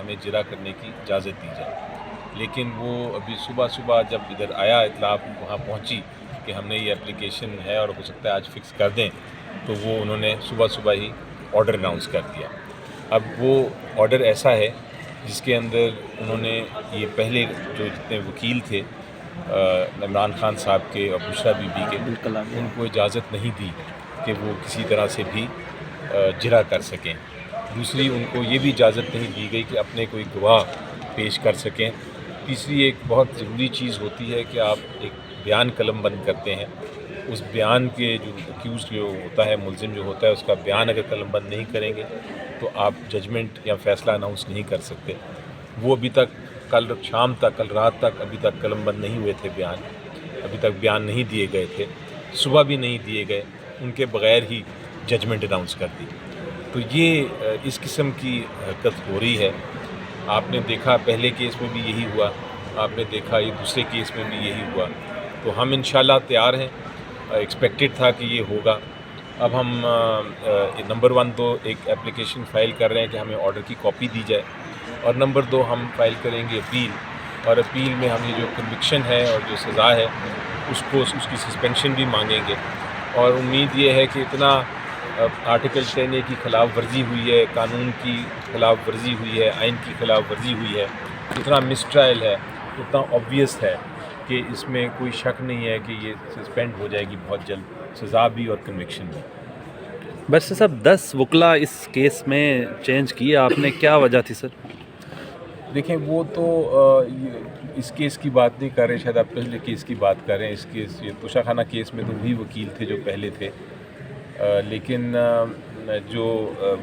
ہمیں جرا کرنے کی اجازت دی جائے، لیکن وہ ابھی صبح صبح جب ادھر آیا اطلاع وہاں پہنچی کہ ہم نے یہ اپلیکیشن ہے اور ہو سکتا ہے آج فکس کر دیں، تو وہ انہوں نے صبح صبح ہی آرڈر اناؤنس کر دیا۔ اب وہ آرڈر ایسا ہے جس کے اندر انہوں نے یہ پہلے جو جتنے وکیل تھے عمران خان صاحب کے اور بشرا بی بی کے، ان کو اجازت نہیں دی کہ وہ کسی طرح سے بھی جرا کر سکیں۔ دوسری، ان کو یہ بھی اجازت نہیں دی گئی کہ اپنے کوئی گواہ پیش کر سکیں۔ تیسری ایک بہت ضروری چیز ہوتی ہے کہ آپ ایک بیان قلم بند کرتے ہیں، اس بیان کے جو ایکیوزڈ جو ہوتا ہے، ملزم جو ہوتا ہے، اس کا بیان اگر قلم بند نہیں کریں گے تو آپ ججمنٹ یا فیصلہ اناؤنس نہیں کر سکتے۔ وہ ابھی تک کل شام تک، کل رات تک ابھی تک قلم بند نہیں ہوئے تھے بیان، ابھی تک بیان نہیں دیے گئے تھے، صبح بھی نہیں دیے گئے، ان کے بغیر ہی ججمنٹ اناؤنس کر دی۔ تو یہ اس قسم کی حرکت ہو رہی ہے۔ آپ نے دیکھا پہلے کیس میں بھی یہی ہوا، آپ نے دیکھا یہ دوسرے کیس میں بھی یہی ہوا، تو ہم انشاءاللہ تیار ہیں، ایکسپیکٹڈ تھا کہ یہ ہوگا۔ اب ہم نمبر 1 تو ایک اپلیکیشن فائل کر رہے ہیں کہ ہمیں آرڈر کی کاپی دی جائے، اور نمبر 2 ہم فائل کریں گے اپیل، اور اپیل میں ہم یہ جو کنوکشن ہے اور جو سزا ہے اس کی سسپینشن بھی مانگیں گے۔ اور امید یہ ہے کہ اتنا آرٹیکل 10A کی خلاف ورزی ہوئی ہے، قانون کی خلاف ورزی ہوئی ہے، آئین کی خلاف ورزی ہوئی ہے، اتنا مس ٹرائل ہے، اتنا آبویس ہے کہ اس میں کوئی شک نہیں ہے کہ یہ سسپینڈ ہو جائے گی بہت جلد، سزا بھی اور کنوکشن بھی۔ بس صاحب 10 وکلا اس کیس میں چینج کیے آپ نے، کیا وجہ تھی سر؟ دیکھیں وہ تو اس کیس کی بات نہیں کر رہے، شاید آپ پہلے کیس کی بات کر رہے ہیں۔ اس کیس یہ توشہ خانہ کیس میں تو وہی وکیل تھے جو پہلے تھے، لیکن جو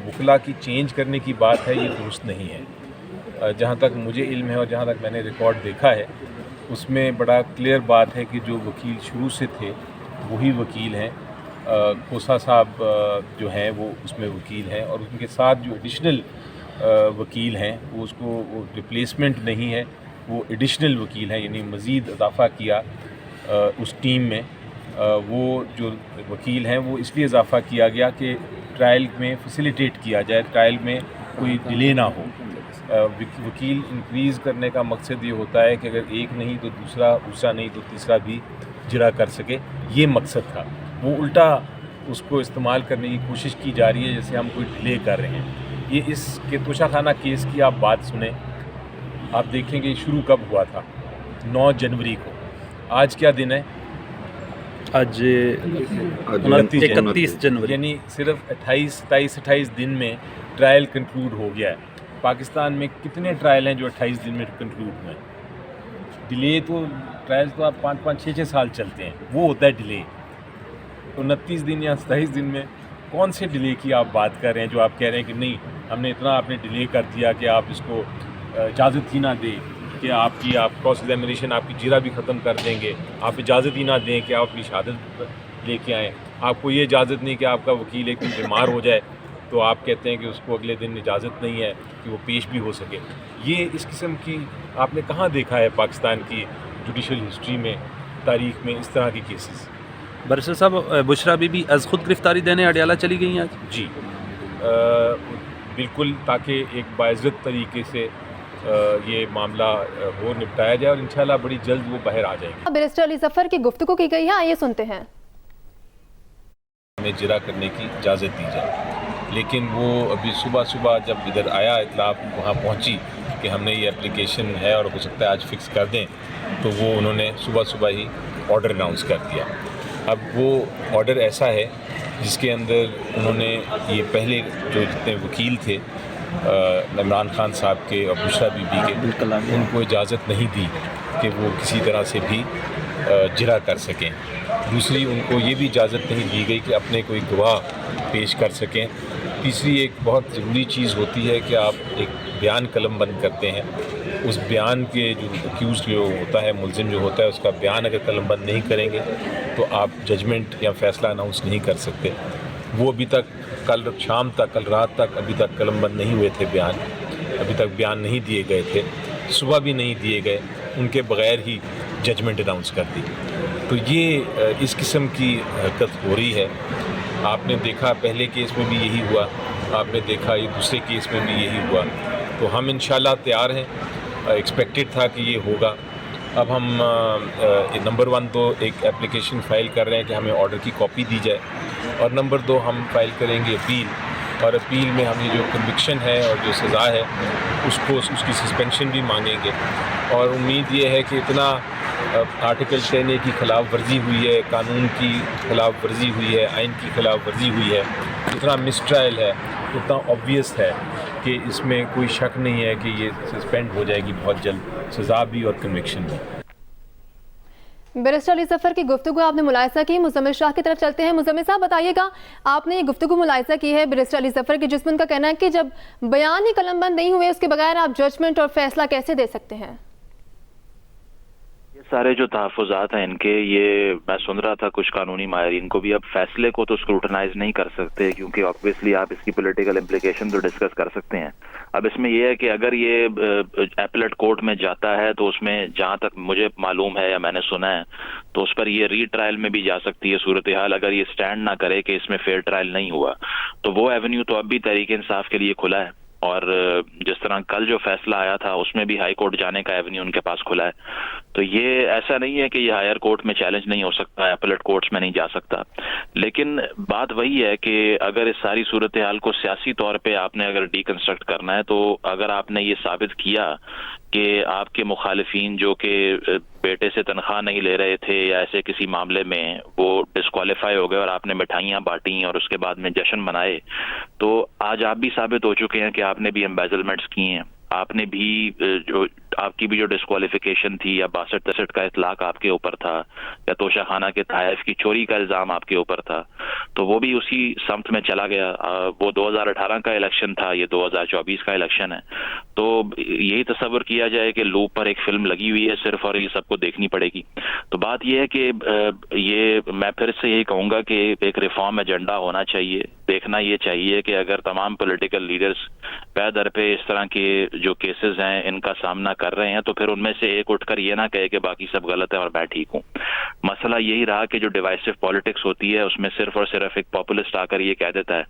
وکلا کی چینج کرنے کی بات ہے یہ درست نہیں ہے۔ جہاں تک مجھے علم ہے اور جہاں تک میں نے ریکارڈ دیکھا ہے، اس میں بڑا کلیئر بات ہے کہ جو وکیل شروع سے تھے وہی وکیل ہیں۔ کوسا صاحب جو ہیں وہ اس میں وکیل ہیں، اور ان کے ساتھ جو ایڈیشنل وکیل ہیں وہ ریپلیسمنٹ نہیں ہے، وہ ایڈیشنل وکیل ہیں، یعنی مزید اضافہ کیا اس ٹیم میں۔ وہ جو وکیل ہیں وہ اس لیے اضافہ کیا گیا کہ ٹرائل میں فیسیلیٹیٹ کیا جائے، ٹرائل میں کوئی ڈیلے نہ ہو۔ وکیل انکریز کرنے کا مقصد یہ ہوتا ہے کہ اگر ایک نہیں تو دوسرا نہیں تو تیسرا بھی جرا کر سکے، یہ مقصد تھا۔ وہ الٹا اس کو استعمال کرنے کی کوشش کی جا رہی ہے جیسے ہم کوئی ڈیلے کر رہے ہیں۔ یہ اس کے توشہ خانہ کیس کی آپ بات سنیں، آپ دیکھیں کہ شروع کب ہوا تھا، 9 جنوری کو۔ آج کیا دن ہے؟ آج 31 جنوری، یعنی صرف 28 دن میں ٹرائل کنکلوڈ ہو گیا ہے۔ پاکستان میں کتنے ٹرائل ہیں جو 28 دن میں کنکلوڈ ہوئے ہیں؟ ڈیلے تو ٹرائل تو آپ 5 6 سال چلتے ہیں، وہ ہوتا ہے ڈیلے۔ 29 دن یا 27 دن میں کون سے ڈیلے کی آپ بات کر رہے ہیں جو آپ کہہ رہے ہیں کہ نہیں ہم نے اتنا آپ نے ڈیلے کر دیا کہ آپ اس کو اجازت ہی نہ دیں کہ آپ کراس ایگزامینیشن آپ کی جرا بھی ختم کر دیں گے، آپ اجازت ہی نہ دیں کہ آپ اپنی شہادت لے کے آئیں، آپ کو یہ اجازت نہیں کہ آپ کا وکیل ایک دن بیمار ہو جائے تو آپ کہتے ہیں کہ اس کو اگلے دن اجازت نہیں ہے کہ وہ پیش بھی ہو سکے۔ یہ اس قسم کی آپ نے کہاں دیکھا ہے پاکستان کی جوڈیشل ہسٹری میں، تاریخ میں اس طرح کی کیسز؟ برسر صاحب بشرا بی بی از خود گرفتاری دینے اڈیالہ چلی گئی ہیں آج؟ جی بالکل، تاکہ ایک باعزت طریقے سے یہ معاملہ ہو نپٹایا جائے، اور انشاءاللہ بڑی جلد وہ باہر آ جائیں گے۔ بیرسٹر علی ظفر کی گفتگو کی گئی ہے، آئیے سنتے ہیں۔ ہمیں جرا کرنے کی اجازت دی جائے، لیکن وہ ابھی صبح صبح جب ادھر آیا اطلاع وہاں پہنچی کہ ہم نے یہ اپلیکیشن ہے اور ہو سکتا ہے آج فکس کر دیں، تو وہ انہوں نے صبح صبح ہی آرڈر اناؤنس کر دیا۔ اب وہ آرڈر ایسا ہے جس کے اندر انہوں نے یہ پہلے جو جتنے وکیل تھے عمران خان صاحب کے اور بشرا بی بی کے، ان کو اجازت نہیں دی کہ وہ کسی طرح سے بھی جرا کر سکیں۔ دوسری، ان کو یہ بھی اجازت نہیں دی گئی کہ اپنے کوئی گواہ پیش کر سکیں۔ تیسری ایک بہت ضروری چیز ہوتی ہے کہ آپ ایک بیان قلم بند کرتے ہیں، اس بیان کے جو ایکیوزڈ جو ہوتا ہے، ملزم جو ہوتا ہے، اس کا بیان اگر قلم بند نہیں کریں گے تو آپ ججمنٹ یا فیصلہ اناؤنس نہیں کر سکتے۔ وہ ابھی تک کل شام تک، کل رات تک ابھی تک قلم بند نہیں ہوئے تھے بیان، ابھی تک بیان نہیں دیے گئے تھے، صبح بھی نہیں دیے گئے، ان کے بغیر ہی ججمنٹ اناؤنس کر دی۔ تو یہ اس قسم کی حرکت ہو رہی ہے۔ آپ نے دیکھا پہلے کیس میں بھی یہی ہوا، آپ نے دیکھا یہ دوسرے کیس میں بھی یہی ہوا، تو ہم انشاءاللہ تیار ہیں. ایکسپیکٹڈ تھا کہ یہ ہوگا. اب ہم نمبر 1 تو ایک اپلیکیشن فائل کر رہے ہیں کہ ہمیں آرڈر کی کاپی دی جائے, اور نمبر 2 ہم فائل کریں گے اپیل, اور اپیل میں ہم یہ جو کنوکشن ہے اور جو سزا ہے اس کی سسپینشن بھی مانگیں گے. اور امید یہ ہے کہ اتنا آرٹیکل 10A کی خلاف ورزی ہوئی ہے, قانون کی خلاف ورزی ہوئی ہے, آئین کی خلاف ورزی ہوئی ہے, اتنا مس ٹرائل ہے, اتنا obvious ہے کہ اس میں کوئی شک نہیں ہے کہ یہ سسپینڈ ہو جائے گی بہت جلد, سزا بھی اور کنوکشن بھی. بیرسٹر علی ظفر کی گفتگو آپ نے ملاحظہ کی. مزمل شاہ کی طرف چلتے ہیں. مزمل صاحب بتائیے گا, آپ نے یہ گفتگو ملاحظہ کی ہے بیرسٹر علی ظفر کی, جس میں ان کا کہنا ہے کہ جب بیان ہی قلم بند نہیں ہوئے اس کے بغیر آپ ججمنٹ اور فیصلہ کیسے دے سکتے ہیں؟ سارے جو تحفظات ہیں ان کے, یہ میں سن رہا تھا کچھ قانونی ماہرین کو بھی, اب فیصلے کو تو اسکروٹنائز نہیں کر سکتے کیونکہ آبویسلی آپ اس کی پولیٹیکل امپلیکیشن تو ڈسکس کر سکتے ہیں. اب اس میں یہ ہے کہ اگر یہ ایپلیٹ کورٹ میں جاتا ہے تو اس میں جہاں تک مجھے معلوم ہے یا میں نے سنا ہے تو اس پر یہ ری ٹرائل میں بھی جا سکتی ہے صورتحال, اگر یہ سٹینڈ نہ کرے کہ اس میں فیئر ٹرائل نہیں ہوا تو وہ ایونیو تو اب بھی تحریک انصاف کے لیے کھلا ہے. اور جس طرح کل جو فیصلہ آیا تھا اس میں بھی ہائی کورٹ جانے کا ایونیو ان کے پاس کھلا ہے. تو یہ ایسا نہیں ہے کہ یہ ہائر کورٹ میں چیلنج نہیں ہو سکتا, ایپلیٹ کورٹس میں نہیں جا سکتا. لیکن بات وہی ہے کہ اگر اس ساری صورتحال کو سیاسی طور پہ آپ نے اگر ڈی کنسٹرکٹ کرنا ہے تو اگر آپ نے یہ ثابت کیا کہ آپ کے مخالفین جو کہ بیٹے سے تنخواہ نہیں لے رہے تھے یا ایسے کسی معاملے میں وہ ڈسکوالیفائی ہو گئے اور آپ نے مٹھائیاں بانٹیں اور اس کے بعد میں جشن منائے, تو آج آپ بھی ثابت ہو چکے ہیں کہ آپ نے بھی ایمبیزلمنٹس کی ہیں, آپ نے بھی جو آپ کی بھی جو ڈسکوالیفیکیشن تھی یا 62-63 کا اطلاق آپ کے اوپر تھا یا توشہ خانہ کے تحائف کی چوری کا الزام آپ کے اوپر تھا, تو وہ بھی اسی سمت میں چلا گیا. وہ 2018 کا الیکشن تھا, یہ 2024 کا الیکشن ہے. تو یہی تصور کیا جائے کہ لوپ پر ایک فلم لگی ہوئی ہے صرف, اور یہ سب کو دیکھنی پڑے گی. تو بات یہ ہے کہ یہ میں پھر سے یہی کہوں گا کہ ایک ریفارم ایجنڈا ہونا چاہیے. دیکھنا یہ چاہیے کہ اگر تمام پولیٹیکل لیڈرز پے در پہ اس طرح کے جو کیسز ہیں ان کا سامنا کر رہے ہیں تو پھر ان میں سے ایک اٹھ کر یہ نہ کہے کہ باقی سب غلط ہے اور میں ٹھیک ہوں. مسئلہ یہی رہا کہ جو ڈیوائسو پالیٹکس ہوتی ہے اس میں صرف اور صرف ایک پاپولسٹ آ کر یہ کہہ دیتا ہے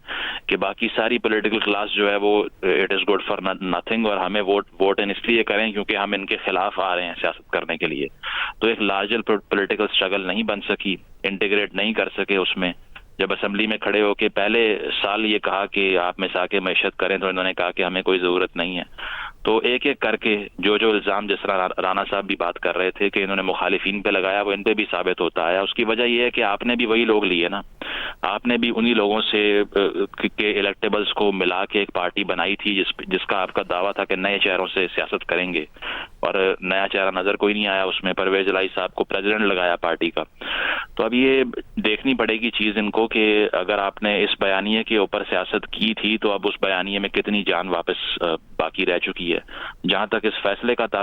کہ باقی ساری پولیٹیکل کلاس جو ہے وہ it is good for nothing, اور ہمیں ووٹ اس لیے کریں کیونکہ ہم ان کے خلاف آ رہے ہیں سیاست کرنے کے لیے. تو ایک لارجر پولیٹیکل اسٹرگل نہیں بن سکی, انٹیگریٹ نہیں کر سکے اس میں. جب اسمبلی میں کھڑے ہو کے پہلے سال یہ کہا کہ آپ مساک معیشت کریں تو انہوں نے کہا کہ ہمیں کوئی ضرورت نہیں ہے. تو ایک ایک کر کے جو الزام جس طرح رانا صاحب بھی بات کر رہے تھے کہ انہوں نے مخالفین پہ لگایا وہ ان پہ بھی ثابت ہوتا ہے. اس کی وجہ یہ ہے کہ آپ نے بھی وہی لوگ لیے نا, آپ نے بھی انہی لوگوں سے کے الیکٹیبلز کو ملا کے ایک پارٹی بنائی تھی جس کا آپ کا دعویٰ تھا کہ نئے چہروں سے سیاست کریں گے, اور نیا چہرہ نظر کوئی نہیں آیا اس میں. پرویز الہی صاحب کو پریزیڈنٹ لگایا پارٹی کا. تو اب یہ دیکھنی پڑے گی چیز ان کو کہ اگر آپ نے اس بیانیے کے اوپر سیاست کی تھی تو اب اس بیانیے میں کتنی جان واپس باقی رہ چکی ہے. جہاں تک اس فیصلے کا